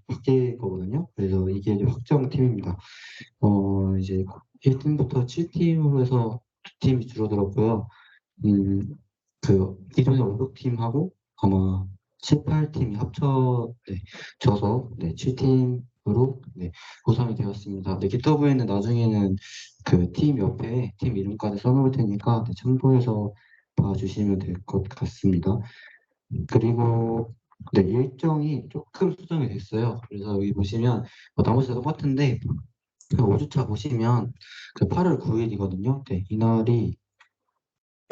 바뀔 거거든요. 그래서 이게 이제 확정 팀입니다. 이제 1팀부터 7팀으로 해서 두 팀이 줄어들었고요. 기존의 5팀하고 아마 7, 8팀이 합쳐져서 7팀으로 구성이 되었습니다. GitHub에는 나중에는 그 팀 옆에 팀 이름까지 써놓을 테니까 참고해서 봐주시면 될 것 같습니다. 그리고 일정이 조금 수정이 됐어요. 그래서 여기 보시면 나머지 다 똑같은데 그 5주차 보시면 그 8월 9일이거든요. 네, 이날이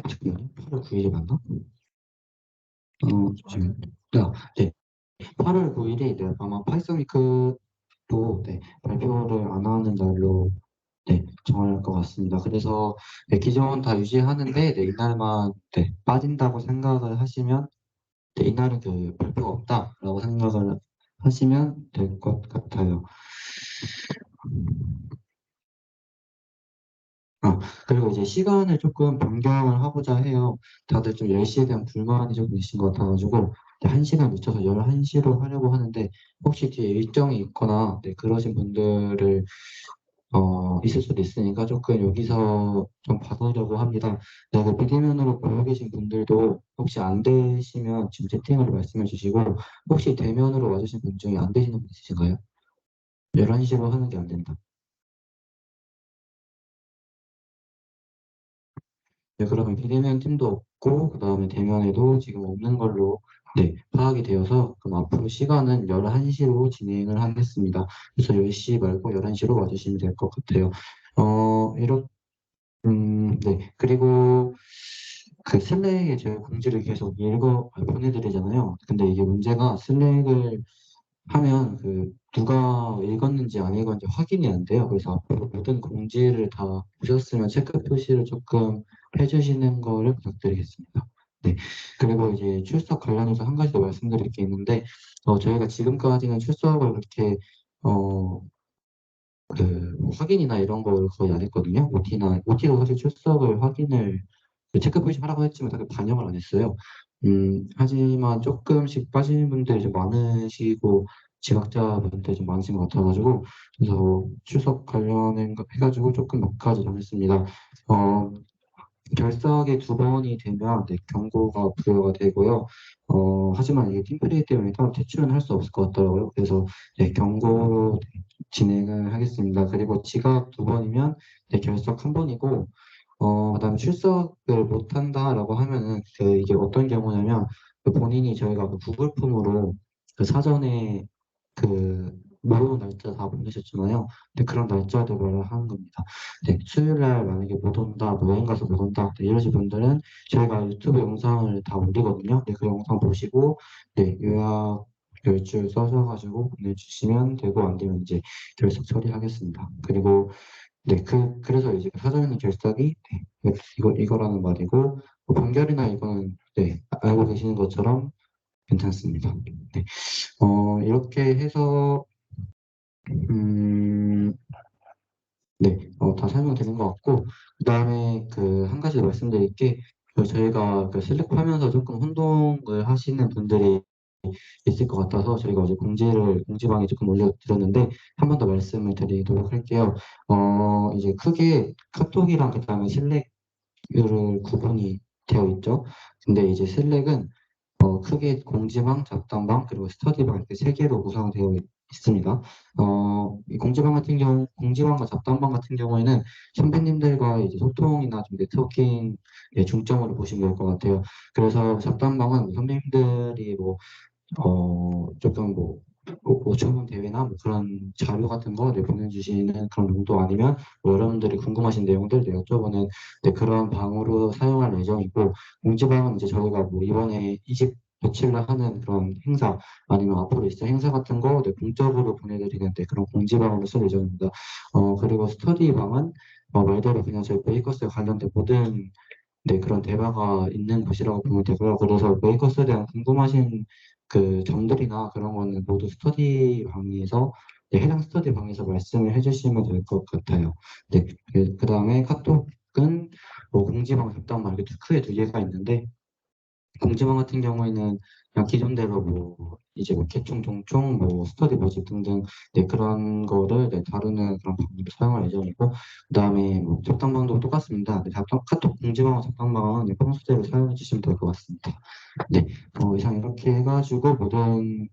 잠깐만요. 8월 9일이 맞나? 지금 네, 8월 9일이 아마 파이썬 위크도 발표를 안 하는 날로 정할 것 같습니다. 그래서 기존 다 유지하는데 이날만 빠진다고 생각을 하시면 이날은 그 발표가 없다라고 생각을 하시면 될 것 같아요. 그리고 이제 시간을 조금 변경을 하고자 해요. 다들 좀 10시에 대한 불만이 좀 있으신 것 같아가지고 1시간 늦춰서 11시로 하려고 하는데 혹시 뒤에 일정이 있거나 그러신 분들을 있을 수도 있으니까 조금 여기서 좀 봐보려고 합니다. 그 비대면으로 보고 계신 분들도 혹시 안 되시면 지금 채팅으로 말씀해 주시고 혹시 대면으로 와주신 분 중에 안 되시는 분 있으신가요? 11시로 하는 게 안 된다. 네, 그러면 비대면 팀도 없고 그다음에 대면에도 지금 없는 걸로 파악이 되어서 그럼 앞으로 시간은 11시로 진행을 하겠습니다. 그래서 10시 말고 11시로 와주시면 될 것 같아요. 이렇게 그리고 그 슬랙에 제가 공지를 계속 보내드리잖아요. 근데 이게 문제가 슬랙을 하면 누가 읽었는지 안 읽었는지 확인이 안 돼요. 그래서 앞으로 모든 공지를 다 보셨으면 체크 표시를 조금 해주시는 거를 부탁드리겠습니다. 네. 그리고 이제 출석 관련해서 한 가지 더 말씀드릴 게 있는데, 저희가 지금까지는 출석을 그렇게, 뭐 확인이나 이런 걸 거의 안 했거든요. OT도 사실 출석을 확인을 체크 포인트 하라고 했지만 다들 반영을 안 했어요. 하지만 조금씩 빠지는 분들이 좀 많으시고, 지각자분들이 좀 많으신 것 같아가지고, 그래서 출석 관련해 가지고 조금 몇 가지 정했습니다. 결석이 두 번이 되면 네, 경고가 부여가 되고요. 하지만 이게 팀플레이 때문에 따로 퇴출은 할 수 없을 것 같더라고요. 그래서 네, 경고로 네, 진행을 하겠습니다. 그리고 지각 두 번이면 네, 결석 한 번이고, 그다음에 출석을 못 한다라고 하면은 이게 어떤 경우냐면 그 본인이 저희가 그 구글 폼으로 그 사전에 그 모르는 날짜 다 보내셨잖아요. 근데 그런 날짜들을 하는 겁니다. 네, 수요일 날 만약에 못 온다, 뭐 여행 가서 못 온다, 네, 이러신 분들은 저희가 유튜브 영상을 다 올리거든요. 네, 그 영상 보시고 네, 요약 몇 줄 써셔가지고 보내주시면 되고 안 되면 이제 결석 처리하겠습니다. 그리고 네, 그래서 이제 사전에는 결석이 네, 이거라는 말이고 뭐 판결이나 이거는 네, 알고 계시는 것처럼 괜찮습니다. 네, 이렇게 해서 음, 네, 다 설명되는 것 같고, 그 다음에 그 한 가지 더 말씀드릴 게, 저희가 그 슬랙하면서 조금 혼동을 하시는 분들이 있을 것 같아서 저희가 어제 공지방에 조금 올려드렸는데, 한 번 더 말씀을 드리도록 할게요. 이제 크게 카톡이랑 그 다음에 슬랙을 구분이 되어 있죠. 근데 이제 슬랙은 크게 공지방, 잡담방, 그리고 스터디방 이렇게 세 개로 구성되어 있습니다. 이 공지방과 잡담방 같은 경우에는 선배님들과 이제 소통이나 좀 네트워킹에 중점으로 보시면 될 것 같아요. 그래서 잡담방은 선배님들이 조금 5천 원 대회나 뭐 그런 자료 같은 거 보내주시는 그런 용도 아니면 뭐 여러분들이 궁금하신 내용들 여쭤보는 그런 방으로 사용할 예정이고 공지방은 이제 저희가 뭐 이번에 27일 하는 그런 행사 아니면 앞으로 있을 행사 같은 거 공적으로 보내드리는 그런 공지방으로 쓸 예정입니다. 그리고 스터디방은 말대로 그냥 저희 베이커스에 관련된 모든 그런 대화가 있는 곳이라고 보면 되고요. 그래서 메이커스에 대한 궁금하신 그 점들이나 그런 거는 모두 스터디 방에서 해당 스터디 방에서 말씀을 해주시면 될 것 같아요. 네, 그다음에 카톡은 뭐 공지방, 잡담방 이렇게 크게 두 개가 있는데 공지방 같은 경우에는 그냥 기존대로 뭐 이제 뭐 개총, 동총, 뭐 스터디 모집 등등 그런 거를 다루는 그런 방법을 사용할 예정이고 그다음에 뭐 잡담방도 똑같습니다. 카톡 공지방과 잡담방은 평소대로 사용해 주시면 될 것 같습니다. 네, 이상 이렇게 해가지고 모든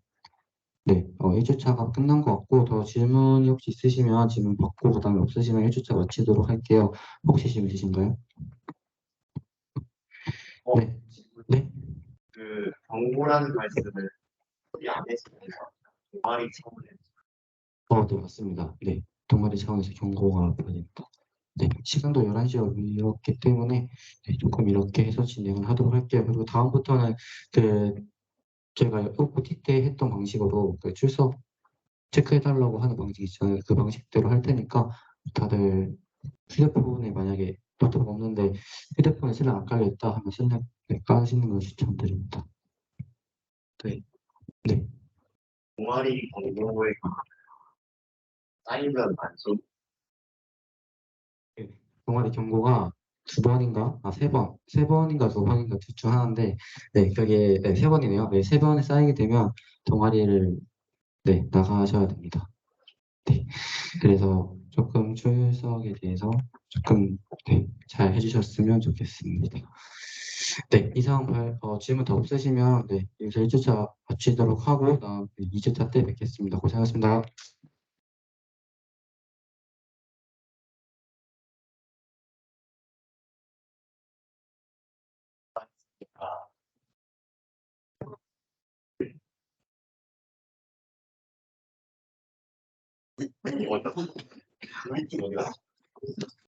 1주차가 끝난 것 같고 더 질문이 혹시 있으시면 질문 받고 그다음에 없으시면 1주차 마치도록 할게요. 혹시 질문 있으신가요? 네, 네. 그 경고라는 말씀을 소리 안 했습니다. 동아리 차원에서. 네, 맞습니다. 네, 동아리 차원에서 경고가 보냅니다. 네, 시간도 11시였기 때문에 조금 이렇게 해서 진행을 하도록 할게요. 그리고 다음부터는 그 제가 OT 때 했던 방식으로 그 출석 체크해달라고 하는 방식 있잖아요. 그 방식대로 할 테니까 다들 휴대폰에 만약에 노트북 없는데 휴대폰에 슬랙 안 깔려있다 하면 슬랙 까시는 걸 추천드립니다. 네, 네. 동아리 경고에 쌓이면 많죠. 네, 동아리 경고가 두 번인가? 세 번인가 두 번인가 둘 중 하나인데, 그게 세 번이네요. 세 번에 쌓이게 되면 동아리를 나가셔야 됩니다. 네, 그래서 조금 출석에 대해서 조금 잘 해주셨으면 좋겠습니다. 네, 이상 질문 더 없으시면 여기서 1주차 마치도록 하고 다음 2주차 때 뵙겠습니다. 고생하셨습니다. 어디 갔어?